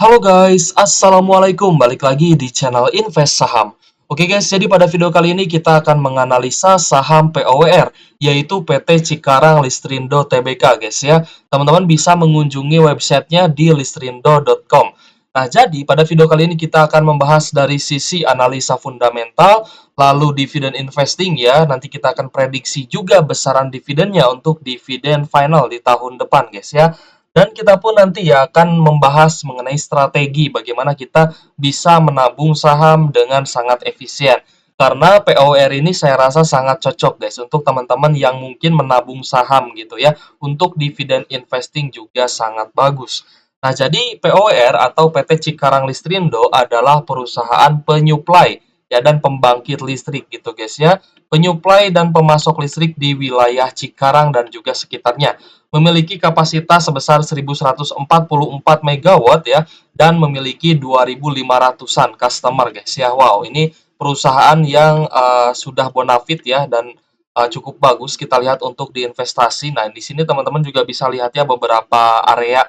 Halo guys, Assalamualaikum. Balik lagi di channel Invest Saham. Oke guys, jadi pada video kali ini kita akan menganalisa saham POWR, yaitu PT Cikarang Listrindo Tbk guys ya. Teman-teman bisa mengunjungi websitenya di listrindo.com. Nah, jadi pada video kali ini kita akan membahas dari sisi analisa fundamental, lalu dividen investing ya. Nanti kita akan prediksi juga besaran dividennya untuk dividen final di tahun depan guys ya. Dan kita pun nanti ya akan membahas mengenai strategi bagaimana kita bisa menabung saham dengan sangat efisien. Karena POR ini saya rasa sangat cocok guys untuk teman-teman yang mungkin menabung saham gitu ya. Untuk dividen investing juga sangat bagus. Nah, jadi POR atau PT Cikarang Listrindo adalah perusahaan penyuplai ya dan pembangkit listrik gitu guys ya. Penyuplai dan pemasok listrik di wilayah Cikarang dan juga sekitarnya memiliki kapasitas sebesar 1144 megawatt ya dan memiliki 2500-an customer guys ya. Wow, ini perusahaan yang sudah bonafit ya dan cukup bagus kita lihat untuk diinvestasi. Nah, di sini teman-teman juga bisa lihat ya beberapa area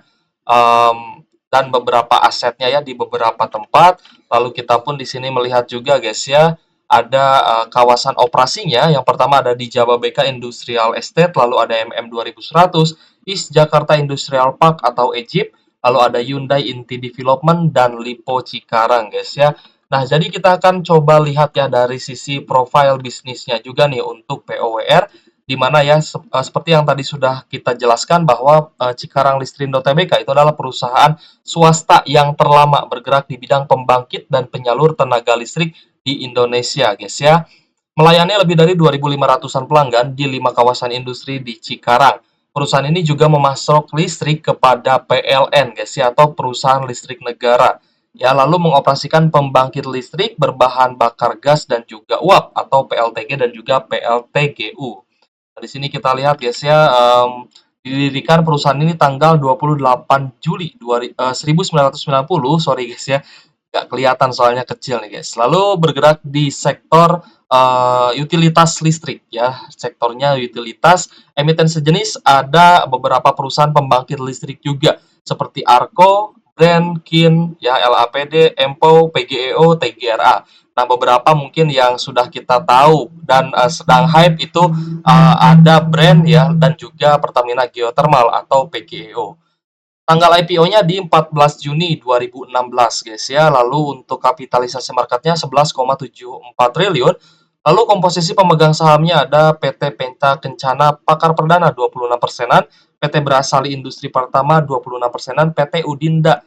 dan beberapa asetnya ya di beberapa tempat. Lalu kita pun di sini melihat juga guys ya ada kawasan operasinya. Yang pertama ada di Jababeka Industrial Estate, lalu ada MM 2100, East Jakarta Industrial Park atau EJIP, lalu ada Hyundai Inti Development dan Lipo Cikarang guys ya. Nah, jadi kita akan coba lihat ya dari sisi profil bisnisnya juga nih untuk POWR, di mana ya seperti yang tadi sudah kita jelaskan bahwa Cikarang Listrindo Tbk itu adalah perusahaan swasta yang terlama bergerak di bidang pembangkit dan penyalur tenaga listrik di Indonesia, guys ya. Melayani lebih dari 2.500-an pelanggan di 5 kawasan industri di Cikarang. Perusahaan ini juga memasok listrik kepada PLN, guys ya, atau perusahaan listrik negara. Ya, lalu mengoperasikan pembangkit listrik berbahan bakar gas dan juga uap atau PLTG dan juga PLTGU. Nah, di sini kita lihat guys ya, didirikan perusahaan ini tanggal 28 Juli 1990, sorry guys ya, nggak kelihatan soalnya kecil nih guys. Lalu bergerak di sektor utilitas listrik ya, sektornya utilitas, emiten sejenis ada beberapa perusahaan pembangkit listrik juga seperti Arco, Brand, Kin, ya LAPD, Empo, PGEO, TGRA. Nah, beberapa mungkin yang sudah kita tahu dan sedang hype itu ada Brand ya dan juga Pertamina Geothermal atau PGEO. Tanggal IPO-nya di 14 Juni 2016 guys ya. Lalu untuk kapitalisasi marketnya 11,74 triliun. Lalu komposisi pemegang sahamnya ada PT Penta Kencana Pakar Perdana 26 persenan, PT Berasali Industri Pertama 26 persenan, PT Udinda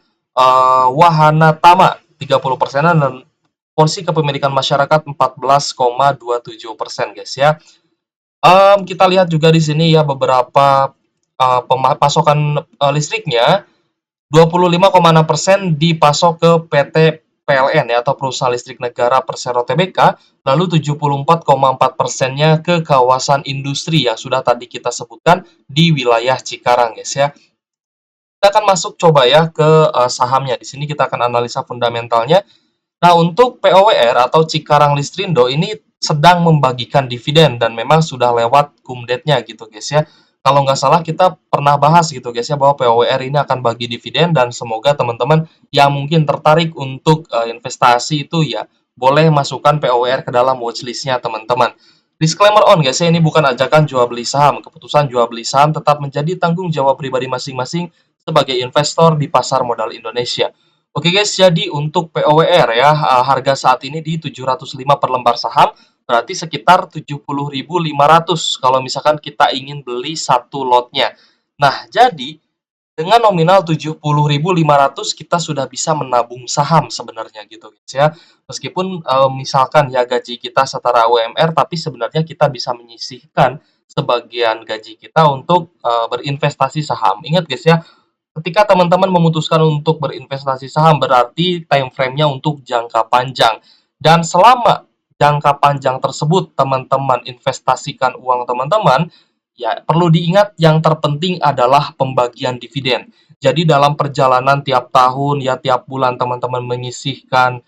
Wahana Tama 30 persenan dan porsi kepemilikan masyarakat 14,27% guys ya. Kita lihat juga di sini ya beberapa pasokan listriknya. 25,6% dipasok ke PT PLN ya, atau Perusahaan Listrik Negara Persero Tbk, lalu 74,4%-nya ke kawasan industri yang sudah tadi kita sebutkan di wilayah Cikarang guys ya. Kita akan masuk coba ya ke sahamnya. Di sini kita akan analisa fundamentalnya. Nah, untuk POWR atau Cikarang Listrindo ini sedang membagikan dividen dan memang sudah lewat kumdetnya gitu guys ya. Kalau nggak salah kita pernah bahas gitu guys ya bahwa POWR ini akan bagi dividen dan semoga teman-teman yang mungkin tertarik untuk investasi itu ya boleh masukkan POWR ke dalam watchlist-nya teman-teman. Disclaimer on guys ya, ini bukan ajakan jual beli saham. Keputusan jual beli saham tetap menjadi tanggung jawab pribadi masing-masing sebagai investor di pasar modal Indonesia. Oke guys, jadi untuk POWR ya, harga saat ini di 705 per lembar saham, berarti sekitar 70.500 kalau misalkan kita ingin beli satu lotnya. Nah, jadi dengan nominal 70.500 kita sudah bisa menabung saham sebenarnya gitu guys ya. Meskipun misalkan ya gaji kita setara UMR, tapi sebenarnya kita bisa menyisihkan sebagian gaji kita untuk berinvestasi saham. Ingat guys ya, ketika teman-teman memutuskan untuk berinvestasi saham berarti time frame-nya untuk jangka panjang. Dan selama jangka panjang tersebut teman-teman investasikan uang teman-teman, ya perlu diingat yang terpenting adalah pembagian dividen. Jadi dalam perjalanan tiap tahun ya tiap bulan teman-teman menyisihkan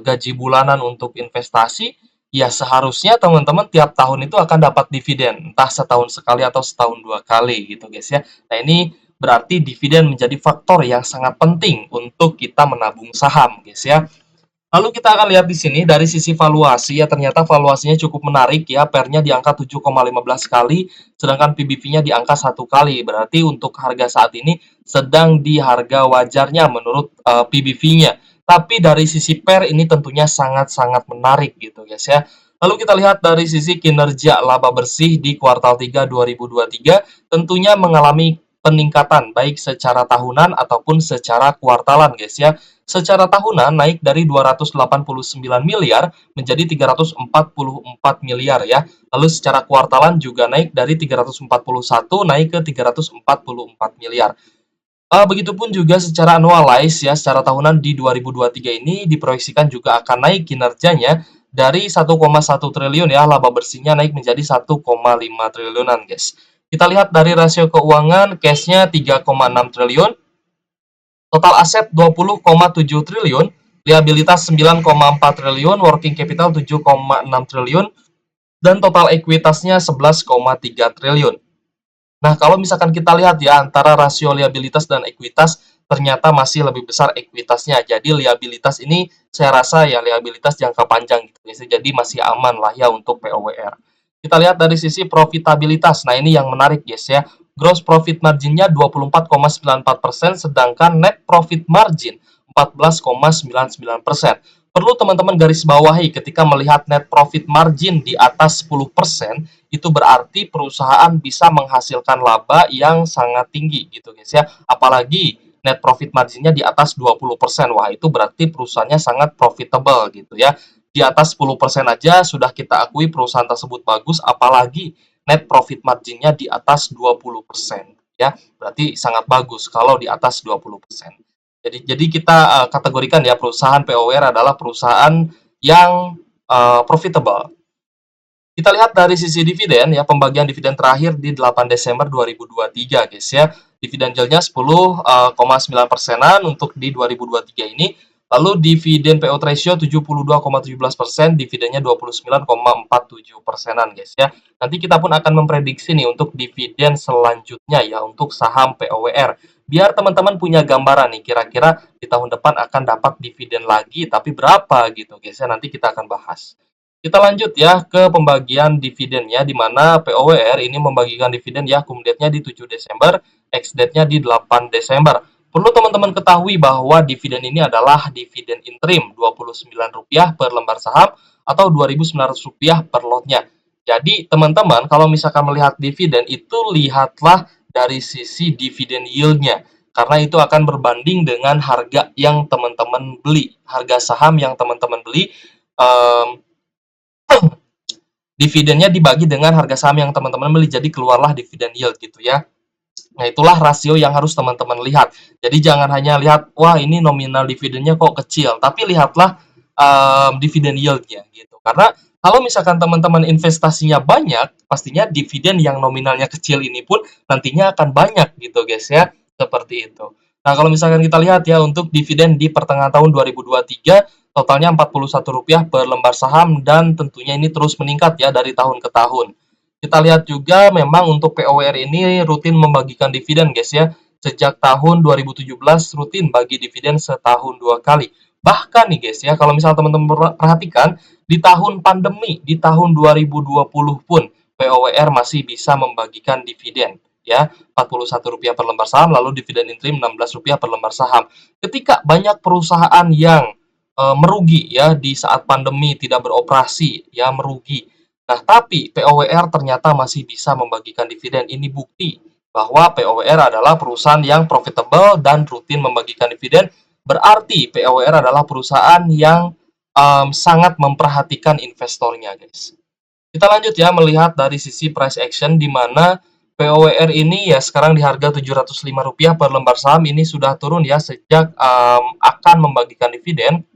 gaji bulanan untuk investasi, ya seharusnya teman-teman tiap tahun itu akan dapat dividen, entah setahun sekali atau setahun dua kali gitu guys ya. Nah, ini berarti dividen menjadi faktor yang sangat penting untuk kita menabung saham, guys ya. Lalu kita akan lihat di sini dari sisi valuasi ya, ternyata valuasinya cukup menarik ya, PER-nya di angka 7,15 kali, sedangkan PBV-nya di angka 1 kali. Berarti untuk harga saat ini sedang di harga wajarnya menurut PBV-nya. Tapi dari sisi PER ini tentunya sangat-sangat menarik gitu guys ya. Lalu kita lihat dari sisi kinerja laba bersih di kuartal 3 2023 tentunya mengalami peningkatan baik secara tahunan ataupun secara kuartalan guys ya. Secara tahunan naik dari 289 miliar menjadi 344 miliar ya. Lalu secara kuartalan juga naik dari 341 naik ke 344 miliar. Begitupun juga secara annualize ya, secara tahunan di 2023 ini diproyeksikan juga akan naik kinerjanya dari 1,1 triliun ya, laba bersihnya naik menjadi 1,5 triliunan guys. Kita lihat dari rasio keuangan, cashnya 3,6 triliun, total aset 20,7 triliun, liabilitas 9,4 triliun, working capital 7,6 triliun, dan total ekuitasnya 11,3 triliun. Nah, kalau misalkan kita lihat ya, antara rasio liabilitas dan ekuitas, ternyata masih lebih besar ekuitasnya. Jadi, liabilitas ini saya rasa ya liabilitas jangka panjang gitu. Jadi, masih aman lah ya untuk POWR. Kita lihat dari sisi profitabilitas. Nah, ini yang menarik guys ya. Gross profit margin-nya 24,94%, sedangkan net profit margin 14,99%. Perlu teman-teman garis bawahi ketika melihat net profit margin di atas 10%, itu berarti perusahaan bisa menghasilkan laba yang sangat tinggi gitu guys ya. Apalagi net profit marginnya di atas 20%. Wah, itu berarti perusahaannya sangat profitable gitu ya. Di atas 10% aja sudah kita akui perusahaan tersebut bagus, apalagi net profit marginnya di atas 20% ya. Berarti sangat bagus kalau di atas 20%. Jadi kita kategorikan ya perusahaan POWR adalah perusahaan yang profitable. Kita lihat dari sisi dividen ya, pembagian dividen terakhir di 8 Desember 2023 guys ya. Dividen yieldnya 10,9%-an untuk di 2023 ini. Lalu dividen payout ratio 72,17%, dividennya 29,47%-an guys ya. Nanti kita pun akan memprediksi nih untuk dividen selanjutnya ya untuk saham POWR. Biar teman-teman punya gambaran nih kira-kira di tahun depan akan dapat dividen lagi tapi berapa gitu guys ya. Nanti kita akan bahas. Kita lanjut ya ke pembagian dividennya, di mana POWR ini membagikan dividen ya, cum date-nya di 7 Desember, ex date-nya di 8 Desember. Perlu teman-teman ketahui bahwa dividen ini adalah dividen interim Rp29 per lembar saham atau Rp2.900 per lotnya. Jadi teman-teman kalau misalkan melihat dividen itu lihatlah dari sisi dividen yield-nya. Karena itu akan berbanding dengan harga yang teman-teman beli, harga saham yang teman-teman beli. Dividennya dibagi dengan harga saham yang teman-teman beli, jadi keluarlah dividen yield gitu ya. Nah, itulah rasio yang harus teman-teman lihat. Jadi jangan hanya lihat, wah ini nominal dividennya kok kecil, tapi lihatlah dividen yield-nya gitu. Karena kalau misalkan teman-teman investasinya banyak, pastinya dividen yang nominalnya kecil ini pun nantinya akan banyak gitu guys ya, seperti itu. Nah, kalau misalkan kita lihat ya untuk dividen di pertengahan tahun 2023, totalnya Rp41 per lembar saham dan tentunya ini terus meningkat ya dari tahun ke tahun. Kita lihat juga memang untuk POWR ini rutin membagikan dividen guys ya. Sejak tahun 2017 rutin bagi dividen setahun 2 kali. Bahkan nih guys ya, kalau misal teman-teman perhatikan di tahun pandemi, di tahun 2020 pun POWR masih bisa membagikan dividen ya. Rp41 per lembar saham, lalu dividen interim Rp16 per lembar saham. Ketika banyak perusahaan yang merugi ya di saat pandemi tidak beroperasi ya merugi. Nah, tapi POWR ternyata masih bisa membagikan dividen. Ini bukti bahwa POWR adalah perusahaan yang profitable dan rutin membagikan dividen. Berarti POWR adalah perusahaan yang sangat memperhatikan investornya, guys. Kita lanjut ya melihat dari sisi price action di mana POWR ini ya sekarang di harga Rp705 per lembar saham ini sudah turun ya sejak akan membagikan dividen.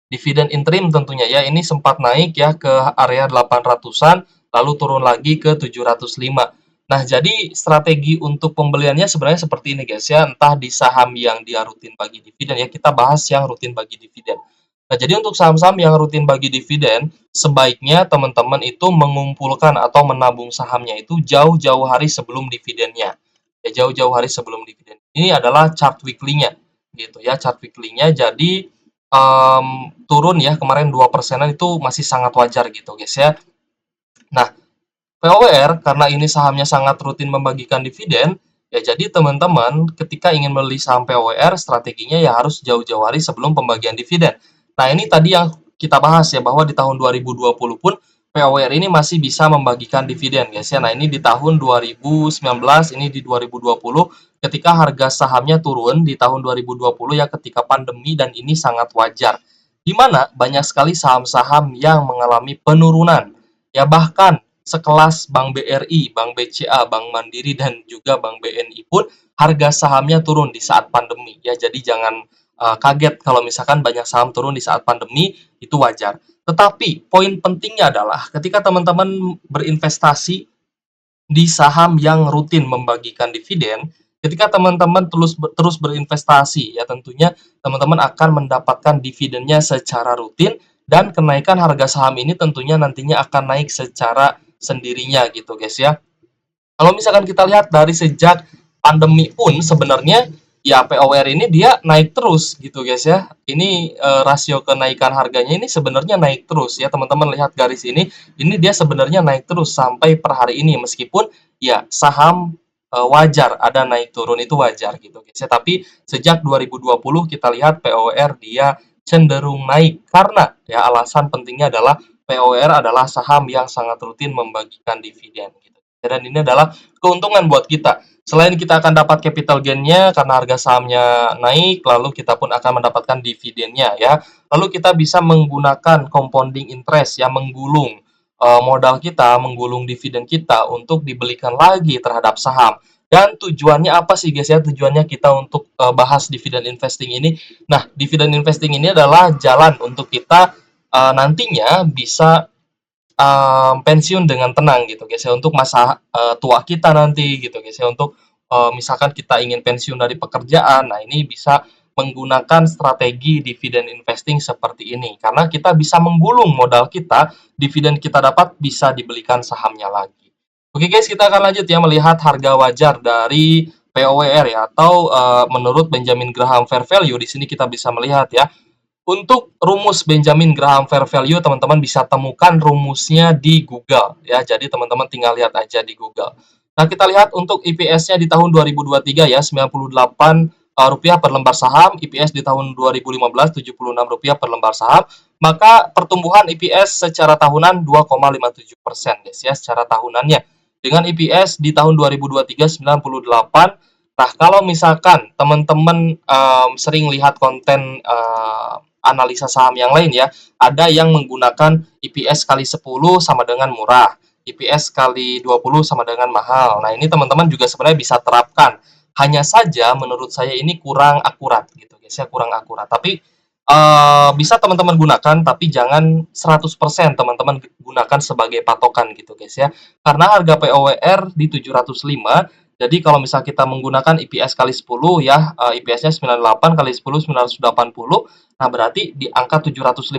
Dividen interim tentunya ya, ini sempat naik ya ke area 800-an, lalu turun lagi ke 705. Nah, jadi strategi untuk pembeliannya sebenarnya seperti ini guys ya, entah di saham yang dia rutin bagi dividen ya, kita bahas yang rutin bagi dividen. Nah, jadi untuk saham-saham yang rutin bagi dividen, sebaiknya teman-teman itu mengumpulkan atau menabung sahamnya itu jauh-jauh hari sebelum dividennya. ya jauh-jauh hari sebelum dividen. Ini adalah chart weekly-nya gitu ya, chart weekly-nya. Jadi turun ya kemarin 2%-an itu masih sangat wajar gitu guys ya. Nah, POWR karena ini sahamnya sangat rutin membagikan dividen, ya jadi teman-teman ketika ingin beli saham POWR strateginya ya harus jauh-jauh hari sebelum pembagian dividen. Nah, ini tadi yang kita bahas ya bahwa di tahun 2020 pun POWR ini masih bisa membagikan dividen guys ya. Nah, ini di tahun 2019, ini di 2020 ketika harga sahamnya turun di tahun 2020 ya ketika pandemi dan ini sangat wajar. Di mana banyak sekali saham-saham yang mengalami penurunan. Ya bahkan sekelas Bank BRI, Bank BCA, Bank Mandiri, dan juga Bank BNI pun harga sahamnya turun di saat pandemi. Ya, jadi jangan kaget kalau misalkan banyak saham turun di saat pandemi, itu wajar. Tetapi poin pentingnya adalah ketika teman-teman berinvestasi di saham yang rutin membagikan dividen, ketika teman-teman terus berinvestasi, ya tentunya teman-teman akan mendapatkan dividennya secara rutin dan kenaikan harga saham ini tentunya nantinya akan naik secara sendirinya gitu guys ya. Kalau misalkan kita lihat dari sejak pandemi pun sebenarnya ya POR ini dia naik terus gitu guys ya. Ini rasio kenaikan harganya ini sebenarnya naik terus ya teman-teman lihat garis ini dia sebenarnya naik terus sampai per hari ini meskipun ya saham wajar ada naik turun itu wajar gitu guys ya. Tapi sejak 2020 kita lihat POR dia cenderung naik karena ya alasan pentingnya adalah POR adalah saham yang sangat rutin membagikan dividen gitu. Dan ini adalah keuntungan buat kita. Selain kita akan dapat capital gain-nya karena harga sahamnya naik, lalu kita pun akan mendapatkan dividennya ya. Lalu kita bisa menggunakan compounding interest yang menggulung modal kita, menggulung dividen kita untuk dibelikan lagi terhadap saham. Dan tujuannya apa sih guys ya? Tujuannya kita untuk bahas dividen investing ini. Nah, dividen investing ini adalah jalan untuk kita nantinya bisa pensiun dengan tenang gitu guys ya untuk masa tua kita nanti gitu guys ya untuk misalkan kita ingin pensiun dari pekerjaan, nah ini bisa menggunakan strategi dividen investing seperti ini karena kita bisa menggulung modal kita, dividen kita dapat bisa dibelikan sahamnya lagi. Oke guys, kita akan lanjut ya melihat harga wajar dari POWR ya atau menurut Benjamin Graham Fair Value di sini kita bisa melihat ya untuk rumus Benjamin Graham Fair Value, teman-teman bisa temukan rumusnya di Google ya. Jadi teman-teman tinggal lihat aja di Google. Nah, kita lihat untuk IPS-nya di tahun 2023 ya, Rp98 per lembar saham, IPS di tahun 2015 Rp76 per lembar saham. Maka pertumbuhan IPS secara tahunan 2,57% guys ya, secara tahunannya. Dengan IPS di tahun 2023 98. Nah, kalau misalkan teman-teman sering lihat konten analisa saham yang lain ya, ada yang menggunakan IPS kali 10 sama dengan murah, IPS kali 20 sama dengan mahal. Nah, ini teman-teman juga sebenarnya bisa terapkan. Hanya saja menurut saya ini kurang akurat gitu guys ya, kurang akurat. Tapi bisa teman-teman gunakan tapi jangan 100% teman-teman gunakan sebagai patokan gitu guys ya. Karena harga POWR di 705 jadi kalau misal kita menggunakan IPS kali 10 ya, IPS-nya 98 kali 10 980. Nah, berarti di angka 750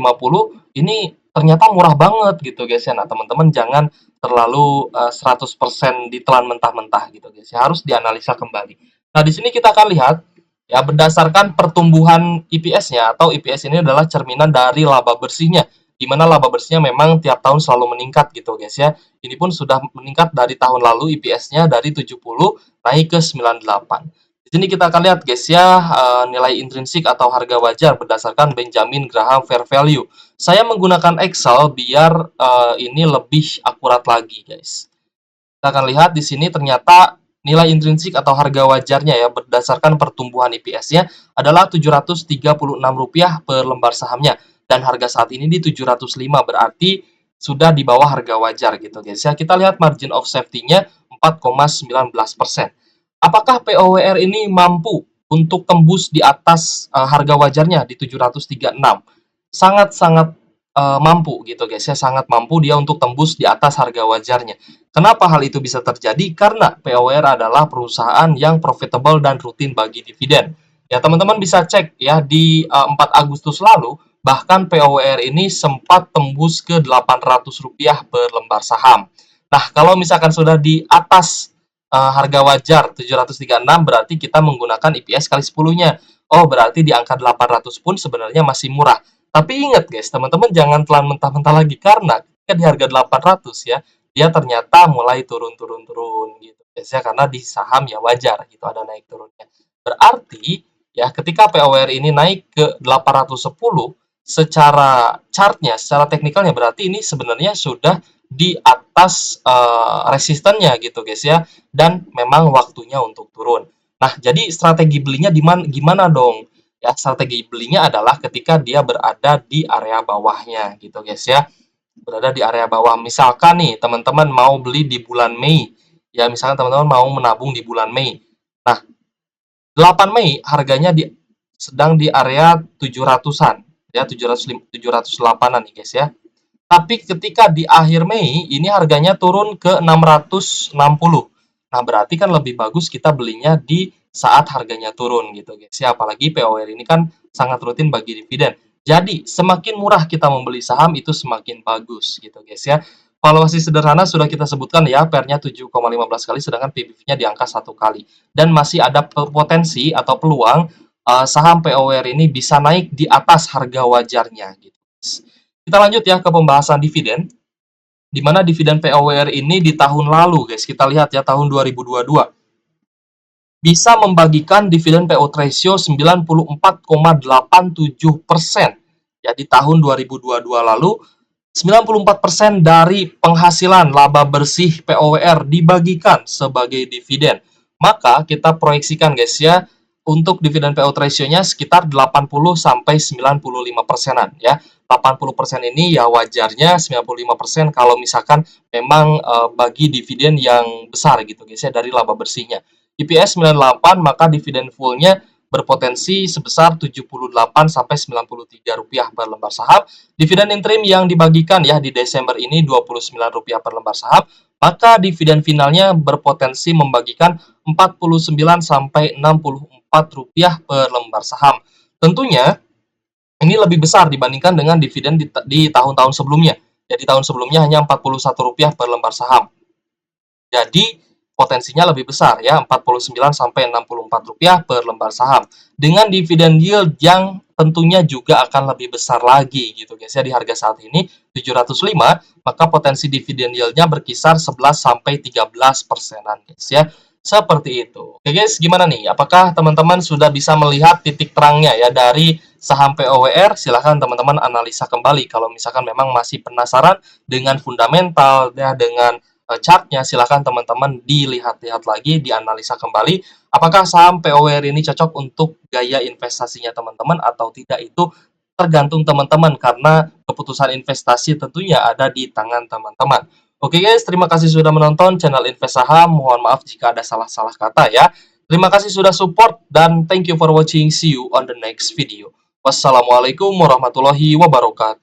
ini ternyata murah banget gitu guys ya. Nah, teman-teman jangan terlalu 100% ditelan mentah-mentah gitu guys ya. Harus dianalisa kembali. Nah, di sini kita akan lihat ya berdasarkan pertumbuhan IPS-nya atau IPS ini adalah cerminan dari laba bersihnya di mana laba bersihnya memang tiap tahun selalu meningkat gitu guys ya. Ini pun sudah meningkat dari tahun lalu IPS-nya dari 70 naik ke 98. Di sini kita akan lihat guys ya nilai intrinsik atau harga wajar berdasarkan Benjamin Graham Fair Value. Saya menggunakan Excel biar ini lebih akurat lagi guys. Kita akan lihat di sini ternyata nilai intrinsik atau harga wajarnya ya berdasarkan pertumbuhan IPS-nya adalah Rp736 per lembar sahamnya dan harga saat ini di 705 berarti sudah di bawah harga wajar gitu guys ya. Kita lihat margin of safety-nya 4,19%. Apakah POWR ini mampu untuk tembus di atas harga wajarnya di 736? Sangat-sangat mampu gitu guys ya, sangat mampu dia untuk tembus di atas harga wajarnya. Kenapa hal itu bisa terjadi? Karena POWR adalah perusahaan yang profitable dan rutin bagi dividen. Ya, teman-teman bisa cek ya di 4 Agustus lalu, bahkan POWR ini sempat tembus ke Rp800 per lembar saham. Nah, kalau misalkan sudah di atas harga wajar 736, berarti kita menggunakan EPS kali 10-nya. Oh, berarti di angka 800 pun sebenarnya masih murah. Tapi ingat guys, teman-teman jangan telan mentah-mentah lagi, karena ketika di harga 800 ya, dia ternyata mulai turun-turun-turun gitu guys ya, karena di saham ya wajar gitu ada naik turunnya. Berarti ya ketika POWR ini naik ke 810, secara chartnya, secara teknikalnya berarti ini sebenarnya sudah di atas resistennya gitu guys ya, dan memang waktunya untuk turun. Nah, jadi strategi belinya gimana dong? Ya, strategi belinya adalah ketika dia berada di area bawahnya gitu guys ya. Berada di area bawah. Misalkan nih, teman-teman mau beli di bulan Mei. Ya, misalkan teman-teman mau menabung di bulan Mei. Nah, 8 Mei harganya sedang di area 700-an. Ya, 708-an nih guys ya. Tapi ketika di akhir Mei, ini harganya turun ke 660. Nah, berarti kan lebih bagus kita belinya di saat harganya turun gitu guys ya. Apalagi POR ini kan sangat rutin bagi dividen. Jadi, semakin murah kita membeli saham itu semakin bagus gitu guys ya. Valuasi sederhana sudah kita sebutkan ya, PER-nya 7,15 kali, sedangkan PBV-nya di angka 1 kali. Dan masih ada potensi atau peluang saham POR ini bisa naik di atas harga wajarnya gitu. Kita lanjut ya ke pembahasan dividen, di mana dividen POWR ini di tahun lalu, guys, kita lihat ya tahun 2022 bisa membagikan dividen payout ratio 94,87%. Ya, di tahun 2022 lalu 94% dari penghasilan laba bersih POWR dibagikan sebagai dividen. Maka kita proyeksikan guys ya, untuk dividen payout ratio-nya sekitar 80 sampai 95 persenan ya. 80% ini ya wajarnya, 95% kalau misalkan memang bagi dividen yang besar gitu guys ya dari laba bersihnya. EPS 98, maka dividen full-nya berpotensi sebesar 78 sampai 93 rupiah per lembar saham. Dividen interim yang dibagikan ya di Desember ini 29 rupiah per lembar saham, maka dividen finalnya berpotensi membagikan 49 sampai 64 rupiah per lembar saham. Tentunya ini lebih besar dibandingkan dengan dividen di tahun-tahun sebelumnya. Ya, di tahun sebelumnya hanya 41 rupiah per lembar saham. Jadi potensinya lebih besar ya, 49 sampai 64 rupiah per lembar saham. Dengan dividen yield yang tentunya juga akan lebih besar lagi gitu guys ya, di harga saat ini 705, maka potensi dividen yield-nya berkisar 11 sampai 13 persenan guys ya. Seperti itu. Oke guys, gimana nih? Apakah teman-teman sudah bisa melihat titik terangnya ya dari saham POWR? Silahkan teman-teman analisa kembali. Kalau misalkan memang masih penasaran dengan fundamental ya, dengan chartnya, silahkan teman-teman dilihat-lihat lagi, dianalisa kembali apakah saham POWR ini cocok untuk gaya investasinya teman-teman atau tidak. Itu tergantung teman-teman, karena keputusan investasi tentunya ada di tangan teman-teman. Oke guys, terima kasih sudah menonton channel Invest Saham. Mohon maaf jika ada salah-salah kata ya. Terima kasih sudah support dan thank you for watching. See you on the next video. Wassalamualaikum warahmatullahi wabarakatuh.